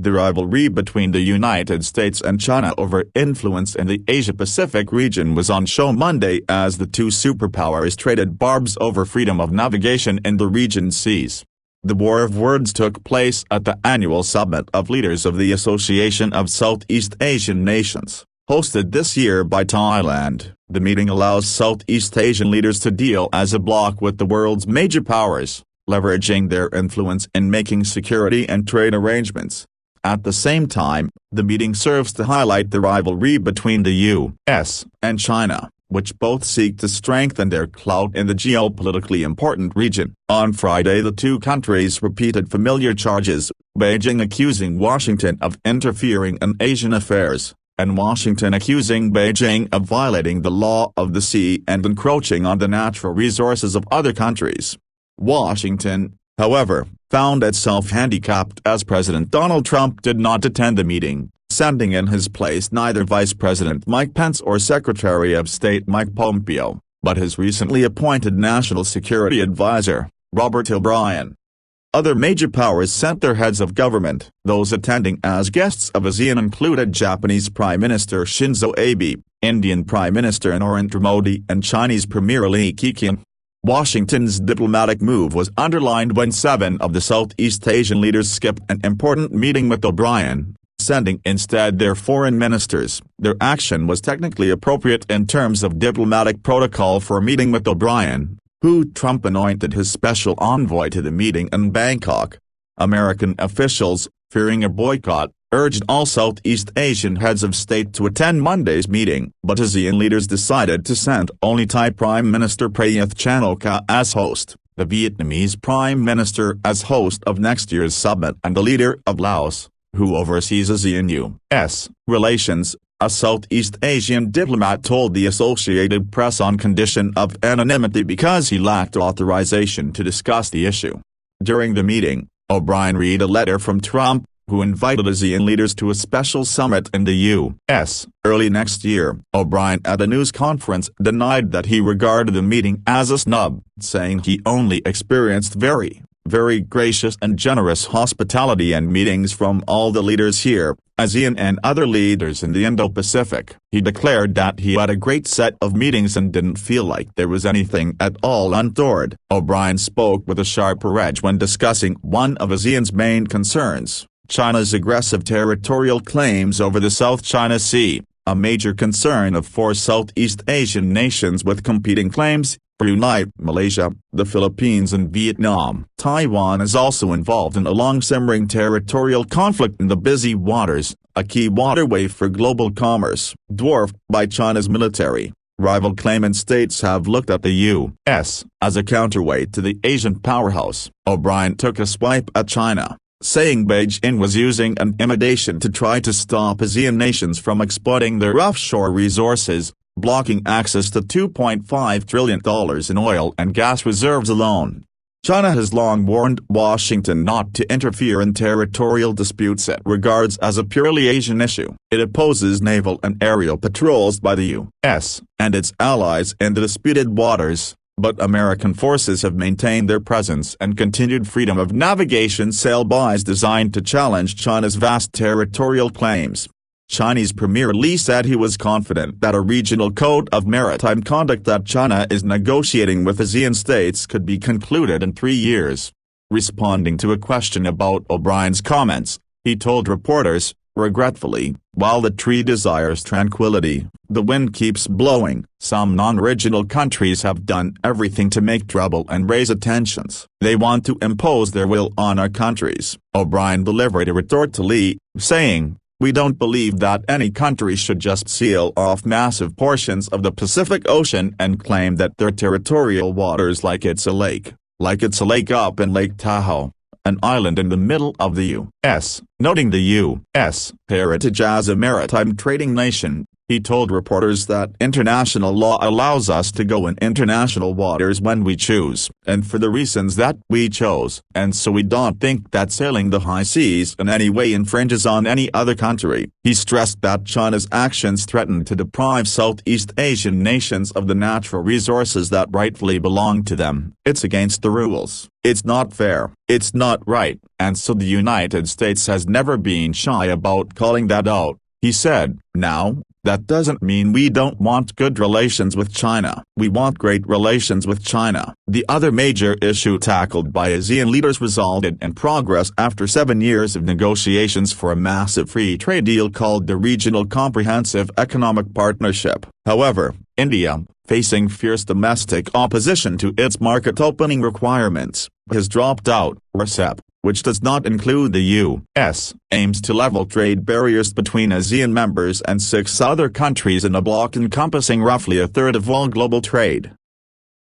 The rivalry between the United States and China over influence in the Asia-Pacific region was on show Monday as the two superpowers traded barbs over freedom of navigation in the region's seas. The war of words took place at the annual summit of leaders of the Association of Southeast Asian Nations, hosted this year by Thailand. The meeting allows Southeast Asian leaders to deal as a bloc with the world's major powers, leveraging their influence in making security and trade arrangements. At the same time, the meeting serves to highlight the rivalry between the U.S. and China, which both seek to strengthen their clout in the geopolitically important region. On Friday, the two countries repeated familiar charges, Beijing accusing Washington of interfering in Asian affairs, and Washington accusing Beijing of violating the law of the sea and encroaching on the natural resources of other countries. Washington, however, found itself handicapped as President Donald Trump did not attend the meeting, sending in his place neither Vice President Mike Pence or Secretary of State Mike Pompeo, but his recently appointed National Security Advisor, Robert O'Brien. Other major powers sent their heads of government. Those attending as guests of ASEAN included Japanese Prime Minister Shinzo Abe, Indian Prime Minister Narendra Modi and Chinese Premier Li Keqiang. Washington's diplomatic move was underlined when 7 of the Southeast Asian leaders skipped an important meeting with O'Brien, sending instead their foreign ministers. Their action was technically appropriate in terms of diplomatic protocol for a meeting with O'Brien, who Trump anointed his special envoy to the meeting in Bangkok. American officials, fearing a boycott, urged all Southeast Asian heads of state to attend Monday's meeting, but ASEAN leaders decided to send only Thai Prime Minister Prayuth Chan-o-cha as host, the Vietnamese Prime Minister as host of next year's summit, and the leader of Laos, who oversees ASEAN-U.S. relations, a Southeast Asian diplomat told the Associated Press on condition of anonymity because he lacked authorization to discuss the issue. During the meeting, O'Brien read a letter from Trump, who invited ASEAN leaders to a special summit in the U.S. early next year. O'Brien at a news conference denied that he regarded the meeting as a snub, saying he only experienced very gracious and generous hospitality and meetings from all the leaders here, ASEAN and other leaders in the Indo-Pacific. He declared that he had a great set of meetings and didn't feel like there was anything at all untoward. O'Brien spoke with a sharper edge when discussing one of ASEAN's main concerns, China's aggressive territorial claims over the South China Sea, a major concern of 4 Southeast Asian nations with competing claims: Brunei, Malaysia, the Philippines and Vietnam. Taiwan is also involved in a long-simmering territorial conflict in the busy waters, a key waterway for global commerce. Dwarfed by China's military, rival claimant states have looked at the U.S. as a counterweight to the Asian powerhouse. O'Brien took a swipe at China, saying Beijing was using intimidation to try to stop ASEAN nations from exploiting their offshore resources, blocking access to $2.5 trillion in oil and gas reserves alone. China has long warned Washington not to interfere in territorial disputes it regards as a purely Asian issue. It opposes naval and aerial patrols by the U.S. and its allies in the disputed waters, but American forces have maintained their presence and continued freedom of navigation sail-bys designed to challenge China's vast territorial claims. Chinese Premier Li said he was confident that a regional code of maritime conduct that China is negotiating with ASEAN states could be concluded in 3 years. Responding to a question about O'Brien's comments, he told reporters, regretfully, while the tree desires tranquility, the wind keeps blowing. Some non-regional countries have done everything to make trouble and raise tensions. They want to impose their will on our countries. O'Brien delivered a retort to Li, saying, "We don't believe that any country should just seal off massive portions of the Pacific Ocean and claim that their territorial waters like it's a lake up in Lake Tahoe, an island in the middle of the U.S., noting the U.S. heritage as a maritime trading nation. He told reporters that international law allows us to go in international waters when we choose, and for the reasons that we chose, and so we don't think that sailing the high seas in any way infringes on any other country. He stressed that China's actions threaten to deprive Southeast Asian nations of the natural resources that rightfully belong to them. It's against the rules. It's not fair, it's not right, and so the United States has never been shy about calling that out, he said. Now, that doesn't mean we don't want good relations with China. We want great relations with China. The other major issue tackled by ASEAN leaders resulted in progress after 7 years of negotiations for a massive free trade deal called the Regional Comprehensive Economic Partnership. However, India, facing fierce domestic opposition to its market opening requirements, has dropped out. RCEP, which does not include the U.S., aims to level trade barriers between ASEAN members and 6 other countries in a bloc encompassing roughly a third of all global trade.